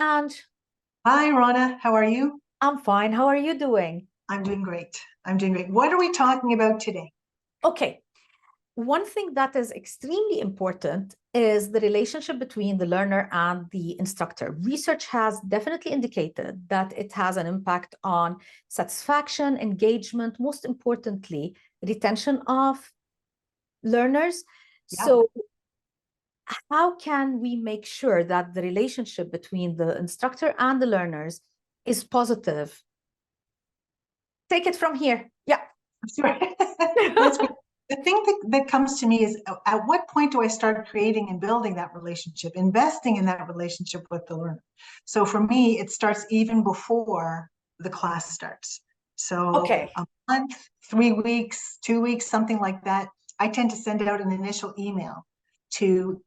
Ange. Hi, Rana. How are you? I'm fine. How are you doing? I'm doing great. I'm doing great. What are we talking about today? Okay. One thing that is extremely important is the relationship between the learner and the instructor. Research has definitely indicated that it has an impact on satisfaction, engagement, most importantly, retention of learners. Yeah. So, how can we make sure that the relationship between the instructor and the learners is positive? Take it from here. Yeah. Sure. That's great. The thing that comes to me is at what point do I start creating and building that relationship, investing in that relationship with the learner? So for me, it starts even before the class starts. So Okay. a month, 3 weeks, 2 weeks, something like that. I tend to send out an initial email to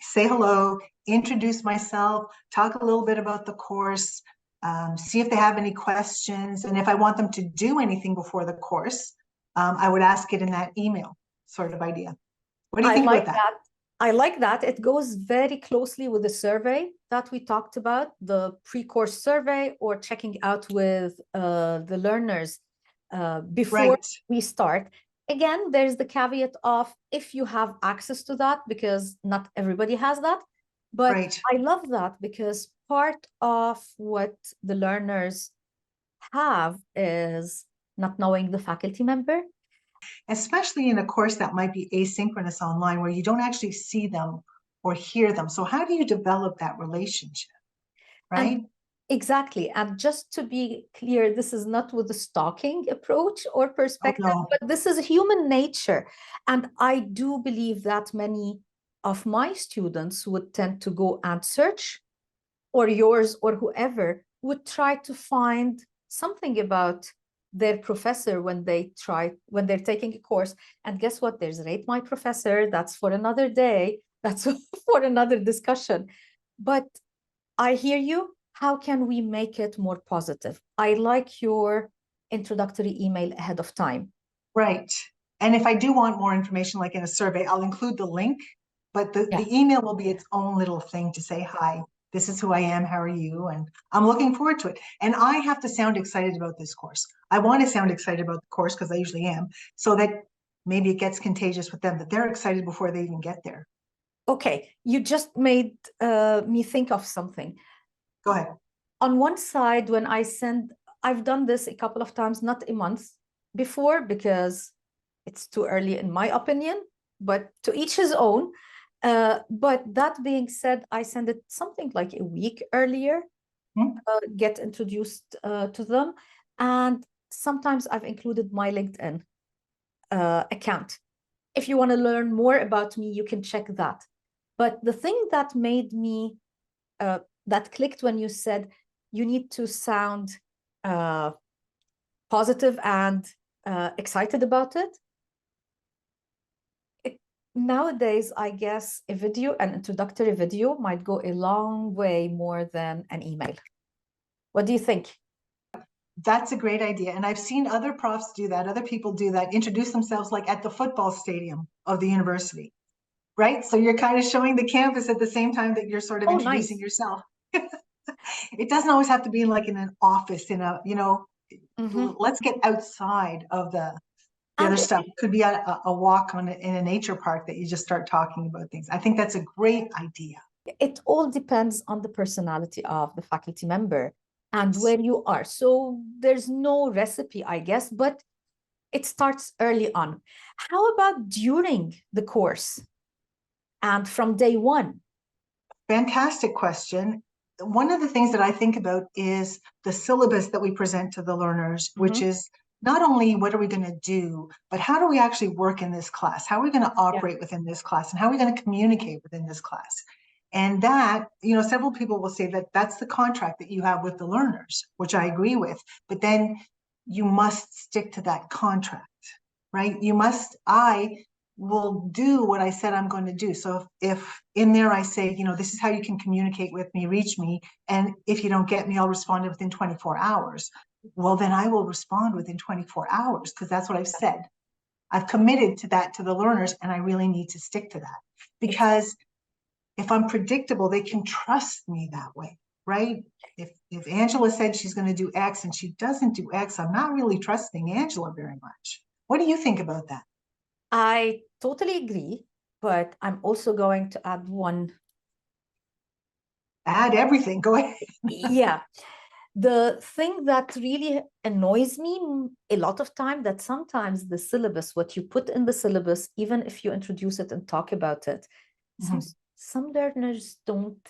say hello, introduce myself, talk a little bit about the course, see if they have any questions. And if I want them to do anything before the course, I would ask it in that email sort of idea. What do you I think like about that? that. I like that. It goes very closely with the survey that we talked about, the pre-course survey, or checking out with the learners before Right, we start. Again, there's the caveat of if you have access to that, because not everybody has that. But right. I love that because part of what the learners have is not knowing the faculty member. Especially in a course that might be asynchronous online where you don't actually see them or hear them. So how do you develop that relationship, right? And exactly. And just to be clear, this is not with the stalking approach or Oh, perspective, no. but this is human nature. And I do believe that many of my students would tend to go and search, or yours or whoever would try to find something about their professor when they're taking a course. And guess what? There's rate my professor. That's for another day. That's for another discussion. But I hear you. How can we make it more positive? I like your introductory email ahead of time. Right. And if I do want more information, like in a survey, I'll include the link, but Yeah. the email will be its own little thing to say, hi, this is who I am. How are you? And I'm looking forward to it. And I have to sound excited about this course. I want to sound excited about the course because I usually am, so that maybe it gets contagious with them, that they're excited before they even get there. Okay. You just made me think of something. Go ahead. On one side, when I've done this a couple of times, not a month before, because it's too early in my opinion, but to each his own. But that being said, I send it something like a week earlier, Hmm? get introduced to them. And sometimes I've included my LinkedIn account. If you want to learn more about me, you can check that. But the thing that made me, that clicked when you said you need to sound uh, positive and excited about it. Nowadays, I guess a video, an introductory video, might go a long way more than an email. What do you think? That's a great idea. And I've seen other profs do that, other people do that, introduce themselves like at the football stadium of the university, right? So you're kind of showing the campus at the same time that you're sort of Oh, introducing nice. yourself. It doesn't always have to be like in an office, Mhm. let's get outside of the other And stuff. It could be a walk in a nature park that you just start talking about things. I think that's a great idea. it all depends on the personality of the faculty member and Yes. where you are. So there's no recipe, I guess, but it starts early on. How about during the course and from day one? Fantastic question. One of the things that I think about is the syllabus that we present to the learners, which Mhm. is not only what are we going to do, but how do we actually work in this class? How are we going to Yeah. operate within this class? And how are we going to communicate within this class? And that, several people will say that that's the contract that you have with the learners, which I agree with. But then you must stick to that contract, right? I will do what I said I'm going to do. So if in there I say, this is how you can communicate with me, reach me, and if you don't get me, I'll respond within 24 hours. Well, then I will respond within 24 hours because that's what I've said. I've committed to that to the learners, and I really need to stick to that Exactly. because if I'm predictable, they can trust me that way, right? If Angela said she's going to do X and she doesn't do X, I'm not really trusting Angela very much. What do you think about that? I totally agree, but I'm also going to add one. Add everything. Go ahead. Yeah. The thing that really annoys me a lot of time, that sometimes the syllabus, what you put in the syllabus, even if you introduce it and talk about it, some Mhm. some learners don't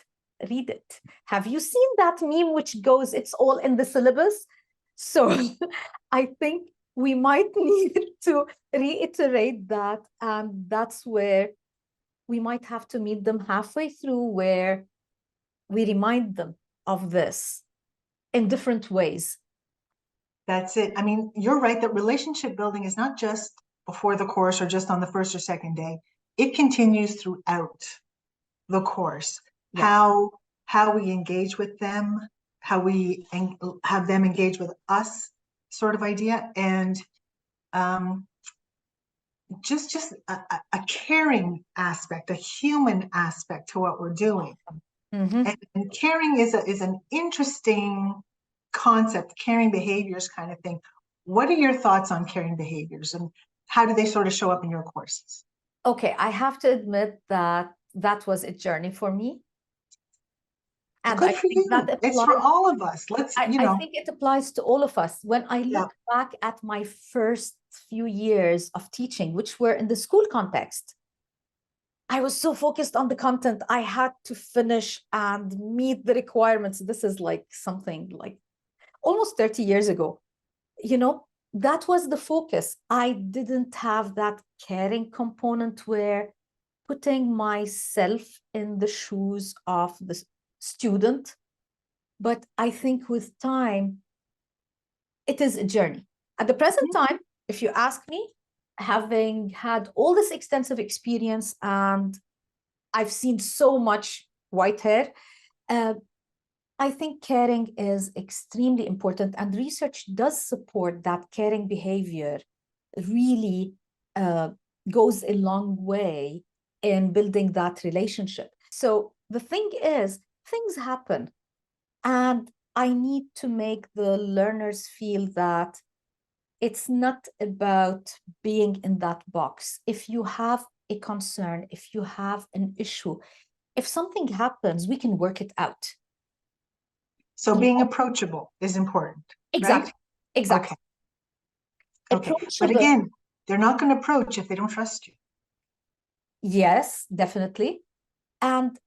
read it. Have you seen that meme which goes, it's all in the syllabus? So I think we might need to reiterate that, and that's where we might have to meet them halfway through, where we remind them of this in different ways. That's it. I mean, you're right that relationship building is not just before the course or just on the first or second day. It continues throughout the course. Yeah. How we engage with them, how we have them engage with us, sort of idea, and um, just a caring aspect, a human aspect to what we're doing. Mm-hmm. And caring is an interesting concept, caring behaviors kind of thing. What are your thoughts on caring behaviors and how do they sort of show up in your courses? Okay, I have to admit that that was a journey for me. And Good I for think that you. It's for applies, all of us. Let's, I think it applies to all of us. When I yeah. look back at my first few years of teaching, which were in the school context, I was so focused on the content. I had to finish and meet the requirements. This is like something like almost 30 years ago. You know, that was the focus. I didn't have that caring component where putting myself in the shoes of the student. But I think with time, it is a journey. At the present time, if you ask me, having had all this extensive experience and I've seen so much white hair, uh, I think caring is extremely important, and research does support that caring behavior really uh, goes a long way in building that relationship. So the thing is, things happen, and I need to make the learners feel that it's not about being in that box. If you have a concern, if you have an issue, if something happens, we can work it out. So You being know? approachable is important, right? Exactly. Okay. Exactly. Okay. But Approachable. again, they're not going to approach if they don't trust you. Yes, definitely. And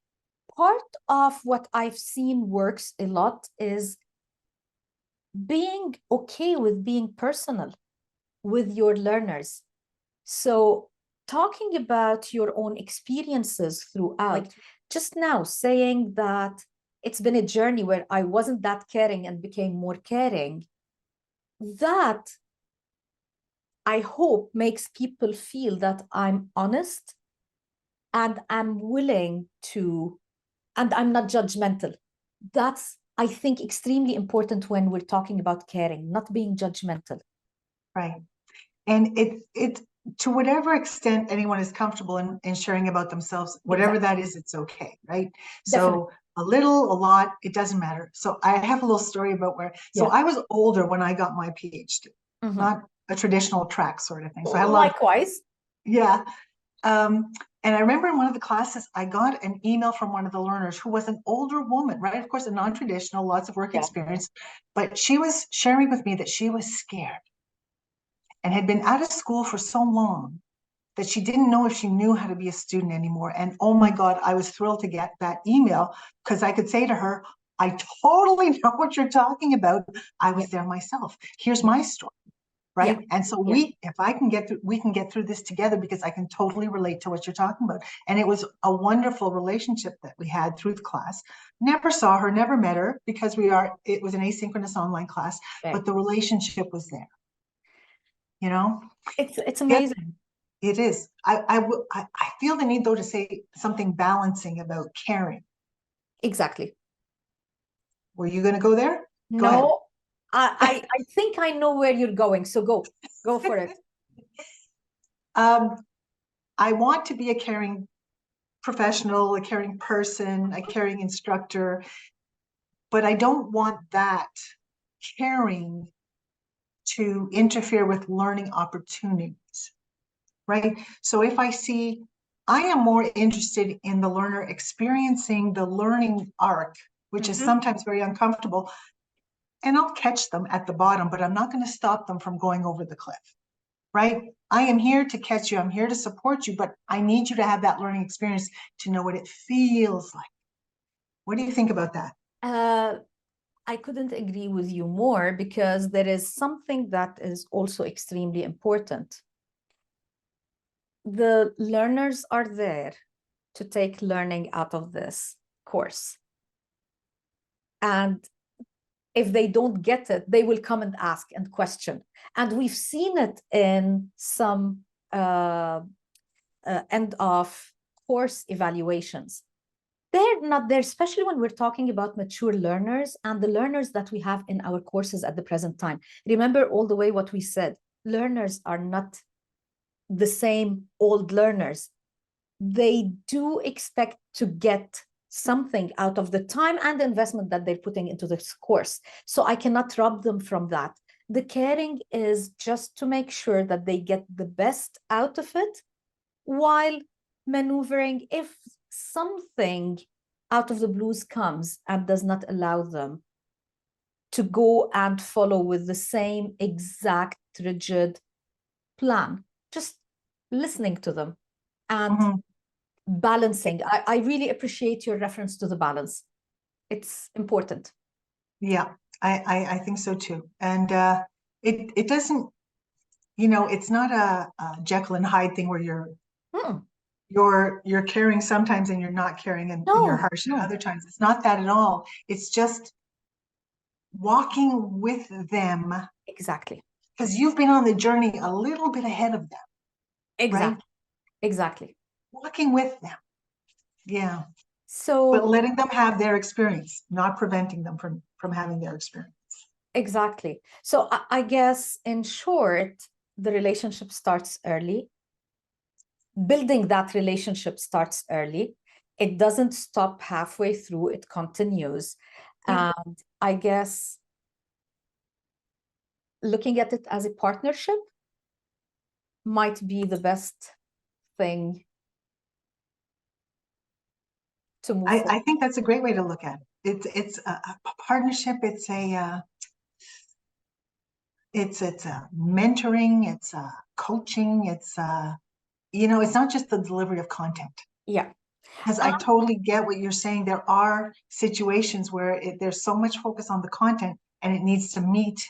part of what I've seen works a lot is being okay with being personal with your learners. So, talking about your own experiences throughout, like just now saying that it's been a journey where I wasn't that caring and became more caring, that I hope makes people feel that I'm honest and I'm willing to, and I'm not judgmental. That's, I think, extremely important when we're talking about caring, not being judgmental. Right. And it to whatever extent anyone is comfortable in sharing about themselves, whatever Exactly. that is, it's okay, right? Definitely. So a little, a lot, it doesn't matter. So I have a little story about so Yeah. I was older when I got my PhD, Mhm. not a traditional track sort of thing. So I had a lot of, Likewise. yeah. Um, and I remember in one of the classes, I got an email from one of the learners who was an older woman, right? Of course, a non-traditional, lots of work Yeah. experience, but she was sharing with me that she was scared and had been out of school for so long that she didn't know if she knew how to be a student anymore. And oh my God, I was thrilled to get that email because I could say to her, I totally know what you're talking about. I Yeah. was there myself. Here's my story. Yeah. Right. And so Yeah. if I can get through, we can get through this together because I can totally relate to what you're talking about. And it was a wonderful relationship that we had through the class. Never saw her, never met her because it was an asynchronous online class, Right. but the relationship was there, you know? It's Yep, amazing. it is. I feel the need though to say something balancing about caring. Exactly. Were you going to go there? Go ahead. No, I think I know where you're going. So go for it. Um, I want to be a caring professional, a caring person, a caring instructor. but I don't want that caring to interfere with learning opportunities, right? So if I see, I am more interested in the learner experiencing the learning arc, which is sometimes very uncomfortable, and I'll catch them at the bottom, but I'm not going to stop them from going over the cliff, right? I am here to catch you. I'm here to support you, but I need you to have that learning experience to know what it feels like. What do you think about that? I couldn't agree with you more, because there is something that is also extremely important. The learners are there to take learning out of this course. And if they don't get it, they will come and ask and question. And we've seen it in some end of course evaluations. They're not there, especially when we're talking about mature learners and the learners that we have in our courses at the present time. Remember all the way what we said, learners are not the same old learners. They do expect to get something out of the time and the investment that they're putting into this course. So I cannot rob them from that. The caring is just to make sure that they get the best out of it, while maneuvering if something out of the blues comes and does not allow them to go and follow with the same exact rigid plan, just listening to them and balancing. I really appreciate your reference to the balance. It's important. Yeah, I think so too. And it doesn't, it's not a Jekyll and Hyde thing where you're caring sometimes and you're not caring and you're harsh at other times. It's not that at all. It's just walking with them. Exactly. Because you've been on the journey a little bit ahead of them. Exactly. Right? Exactly. Walking with them. Yeah. So, but letting them have their experience, not preventing them from having their experience. Exactly. So I guess in short, the relationship starts early. Building that relationship starts early. It doesn't stop halfway through, it continues. Yeah. And I guess looking at it as a partnership might be the best thing to move forward. I think that's a great way to look at it. It's a partnership. It's a mentoring. It's a coaching. It's it's not just the delivery of content. Yeah. Because I totally get what you're saying. There are situations where there's so much focus on the content and it needs to meet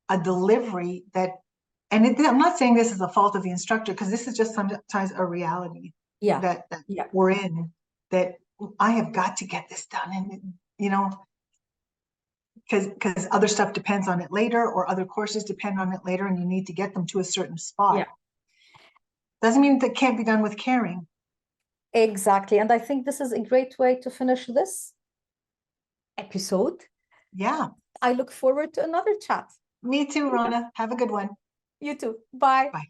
a delivery that, and I'm not saying this is a fault of the instructor, because this is just sometimes a reality that we're in, that I have got to get this done. And, because other stuff depends on it later, or other courses depend on it later, and you need to get them to a certain spot. Yeah. Doesn't mean that can't be done with caring. Exactly. And I think this is a great way to finish this episode. Yeah. I look forward to another chat. Me too, Rana. Have a good one. You too. Bye. Bye.